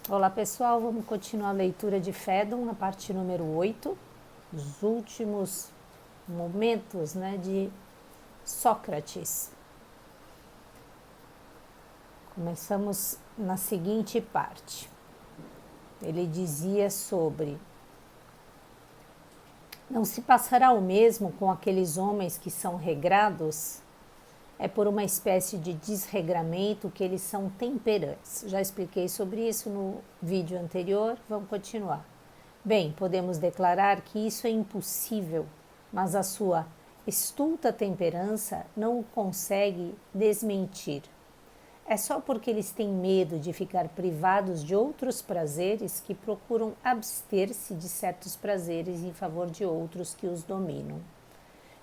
Olá pessoal, vamos continuar a leitura de Fédon na parte número 8, os últimos momentos de Sócrates. Começamos na seguinte parte. Ele dizia sobre: não se passará o mesmo com aqueles homens que são regrados? É por uma espécie de desregramento que eles são temperantes. Já expliquei sobre isso no vídeo anterior, vamos continuar. Bem, podemos declarar que isso é impossível, mas a sua estulta temperança não o consegue desmentir. É só porque eles têm medo de ficar privados de outros prazeres que procuram abster-se de certos prazeres em favor de outros que os dominam.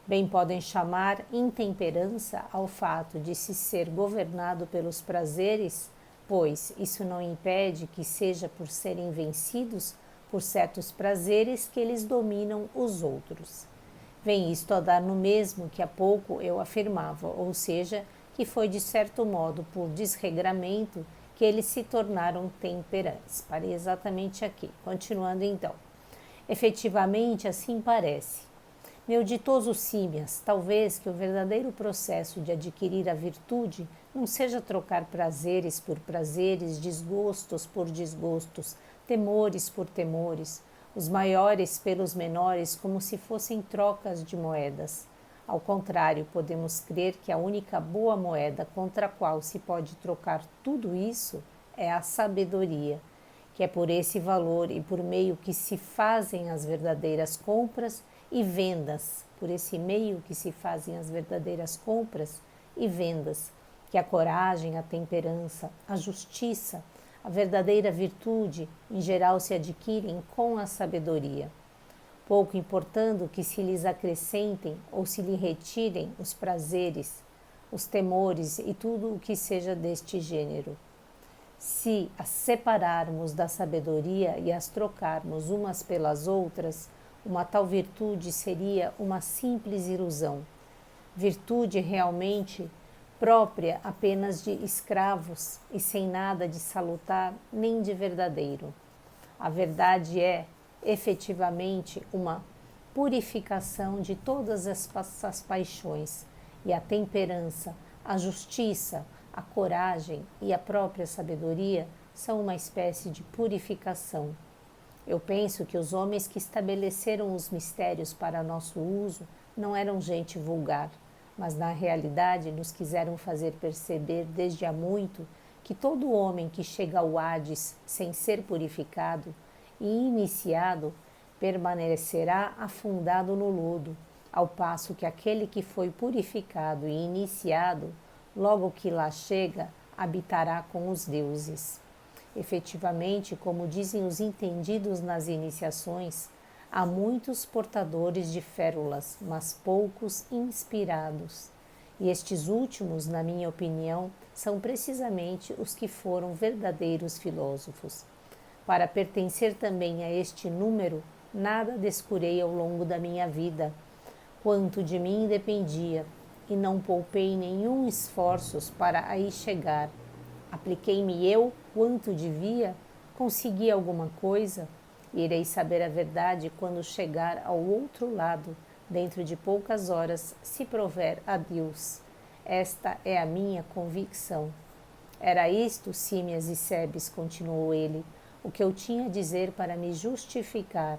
Bem podem chamar intemperança ao fato de se ser governado pelos prazeres, pois isso não impede que seja por serem vencidos por certos prazeres que eles dominam os outros. Vem isto a dar no mesmo que há pouco eu afirmava, ou seja, que foi de certo modo por desregramento que eles se tornaram temperantes. Parei exatamente aqui. Continuando então. Efetivamente assim parece. Meu ditoso Símias, talvez que o verdadeiro processo de adquirir a virtude não seja trocar prazeres por prazeres, desgostos por desgostos, temores por temores, os maiores pelos menores, como se fossem trocas de moedas. Ao contrário, podemos crer que a única boa moeda contra a qual se pode trocar tudo isso é a sabedoria, que é por esse valor e por meio que se fazem as verdadeiras compras e vendas, por esse meio que se fazem as verdadeiras compras e vendas, que a coragem, a temperança, a justiça, a verdadeira virtude, em geral se adquirem com a sabedoria, pouco importando que se lhes acrescentem ou se lhe retirem os prazeres, os temores e tudo o que seja deste gênero. Se as separarmos da sabedoria e as trocarmos umas pelas outras, uma tal virtude seria uma simples ilusão. Virtude realmente própria apenas de escravos e sem nada de salutar nem de verdadeiro. A verdade é, efetivamente, uma purificação de todas as paixões, e a temperança, a justiça, a coragem e a própria sabedoria são uma espécie de purificação. Eu penso que os homens que estabeleceram os mistérios para nosso uso não eram gente vulgar, mas na realidade nos quiseram fazer perceber desde há muito que todo homem que chega ao Hades sem ser purificado e iniciado permanecerá afundado no lodo, ao passo que aquele que foi purificado e iniciado, logo que lá chega, habitará com os deuses. Efetivamente, como dizem os entendidos nas iniciações, há muitos portadores de férulas, mas poucos inspirados. E estes últimos, na minha opinião, são precisamente os que foram verdadeiros filósofos. Para pertencer também a este número, nada descurei ao longo da minha vida, quanto de mim dependia, e não poupei nenhum esforços para aí chegar. Apliquei-me eu quanto devia? Consegui alguma coisa? Irei saber a verdade quando chegar ao outro lado, dentro de poucas horas, se prover a Deus. Esta é a minha convicção. Era isto, Símias e Sebes, continuou ele, o que eu tinha a dizer para me justificar.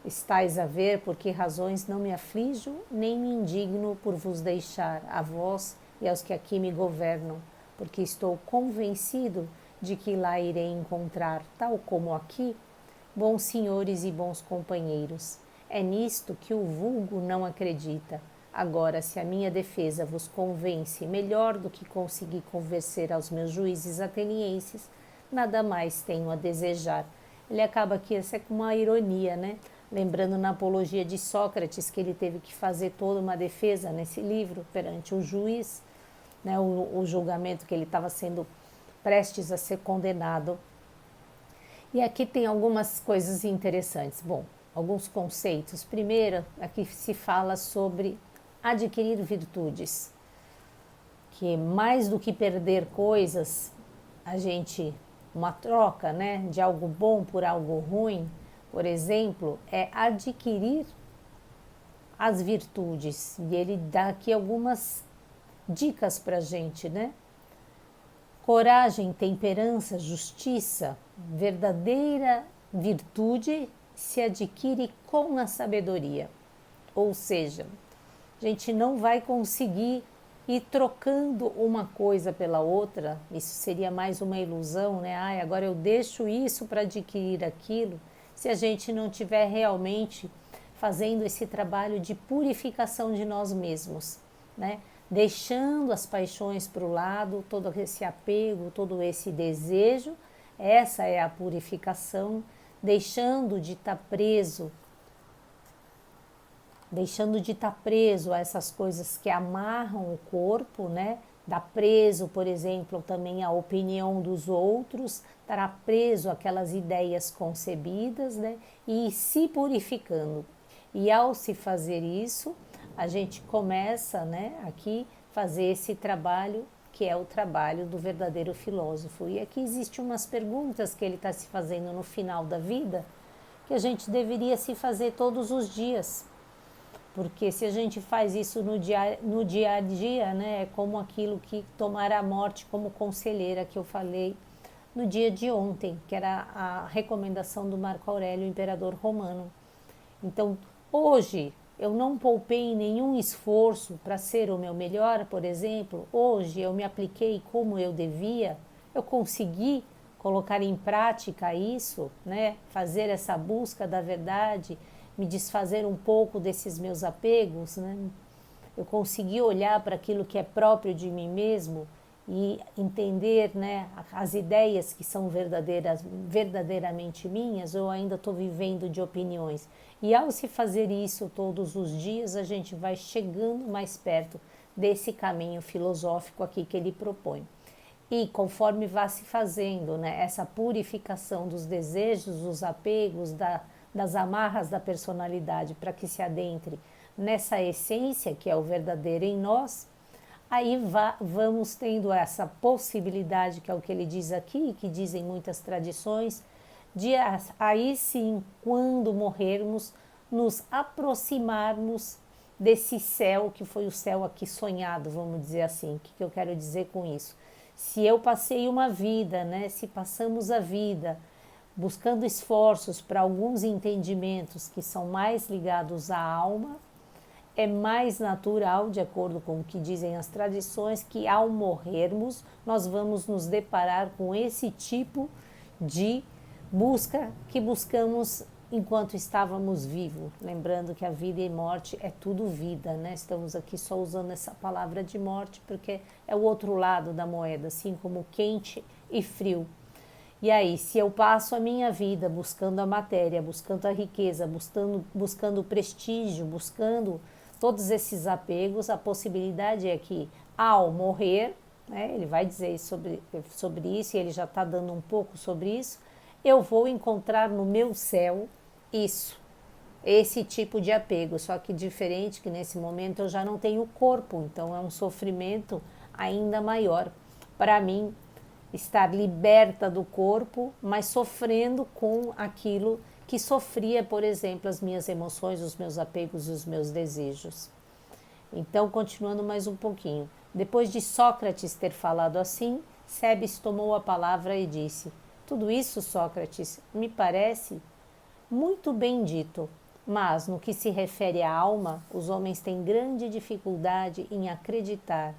Estais a ver por que razões não me aflijo, nem me indigno por vos deixar, a vós e aos que aqui me governam, porque estou convencido de que lá irei encontrar, tal como aqui, bons senhores e bons companheiros. É nisto que o vulgo não acredita. Agora, se a minha defesa vos convence melhor do que consegui convencer aos meus juízes atenienses, nada mais tenho a desejar. Ele acaba aqui, essa é com uma ironia, né? Lembrando na apologia de Sócrates que ele teve que fazer toda uma defesa nesse livro perante o juiz, né, o julgamento que ele estava sendo prestes a ser condenado. E aqui tem algumas coisas interessantes. Bom, alguns conceitos. Primeiro, aqui se fala sobre adquirir virtudes, que mais do que perder coisas, a gente uma troca, né, de algo bom por algo ruim, por exemplo, é adquirir as virtudes. E ele dá aqui algumas dicas para a gente, né? Coragem, temperança, justiça, verdadeira virtude se adquire com a sabedoria. Ou seja, a gente não vai conseguir ir trocando uma coisa pela outra. Isso seria mais uma ilusão, né? Ah, agora eu deixo isso para adquirir aquilo, se a gente não tiver realmente fazendo esse trabalho de purificação de nós mesmos, né? Deixando as paixões para o lado, todo esse apego, todo esse desejo, essa é a purificação, deixando de estar preso a essas coisas que amarram o corpo, né? Dá preso, por exemplo, também à opinião dos outros, estará preso àquelas ideias concebidas, né? E se purificando. E ao se fazer isso, a gente começa, né, aqui fazer esse trabalho que é o trabalho do verdadeiro filósofo. E aqui existem umas perguntas que ele está se fazendo no final da vida que a gente deveria se fazer todos os dias. Porque se a gente faz isso no dia a dia, né, é como aquilo que tomar a morte como conselheira que eu falei no dia de ontem, que era a recomendação do Marco Aurélio, imperador romano. Então, hoje, eu não poupei nenhum esforço para ser o meu melhor, por exemplo. Hoje eu me apliquei como eu devia, eu consegui colocar em prática isso, né? Fazer essa busca da verdade, me desfazer um pouco desses meus apegos, né? Eu consegui olhar para aquilo que é próprio de mim mesmo e entender, né, as ideias que são verdadeiramente minhas, ou ainda estou vivendo de opiniões. E ao se fazer isso todos os dias, a gente vai chegando mais perto desse caminho filosófico aqui que ele propõe. E conforme vá se fazendo, né, essa purificação dos desejos, dos apegos, das amarras da personalidade, para que se adentre nessa essência que é o verdadeiro em nós, aí vamos tendo essa possibilidade, que é o que ele diz aqui, que dizem muitas tradições, de aí sim, quando morrermos, nos aproximarmos desse céu, que foi o céu aqui sonhado, vamos dizer assim. O que eu quero dizer com isso? Se eu passei uma vida, né, se passamos a vida buscando esforços para alguns entendimentos que são mais ligados à alma, é mais natural, de acordo com o que dizem as tradições, que ao morrermos nós vamos nos deparar com esse tipo de busca que buscamos enquanto estávamos vivos. Lembrando que a vida e morte é tudo vida, né? Estamos aqui só usando essa palavra de morte porque é o outro lado da moeda, assim como quente e frio. E aí, se eu passo a minha vida buscando a matéria, buscando a riqueza, buscando prestígio, buscando todos esses apegos, a possibilidade é que ao morrer, né, ele vai dizer sobre isso, e ele já está dando um pouco sobre isso, eu vou encontrar no meu céu isso, esse tipo de apego, só que diferente que nesse momento eu já não tenho corpo, então é um sofrimento ainda maior para mim estar liberta do corpo, mas sofrendo com aquilo que sofria, por exemplo, as minhas emoções, os meus apegos e os meus desejos. Então, continuando mais um pouquinho. Depois de Sócrates ter falado assim, Cebes tomou a palavra e disse: tudo isso, Sócrates, me parece muito bem dito, mas no que se refere à alma, os homens têm grande dificuldade em acreditar.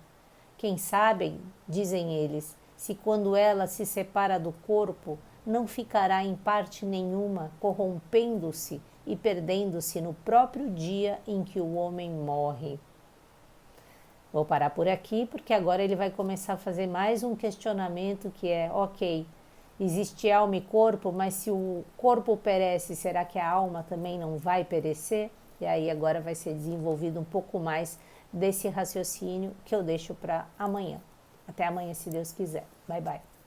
Quem sabe, dizem eles, se quando ela se separa do corpo, não ficará em parte nenhuma, corrompendo-se e perdendo-se no próprio dia em que o homem morre. Vou parar por aqui, porque agora ele vai começar a fazer mais um questionamento que é, ok, existe alma e corpo, mas se o corpo perece, será que a alma também não vai perecer? E aí agora vai ser desenvolvido um pouco mais desse raciocínio que eu deixo para amanhã. Até amanhã, se Deus quiser. Bye, bye.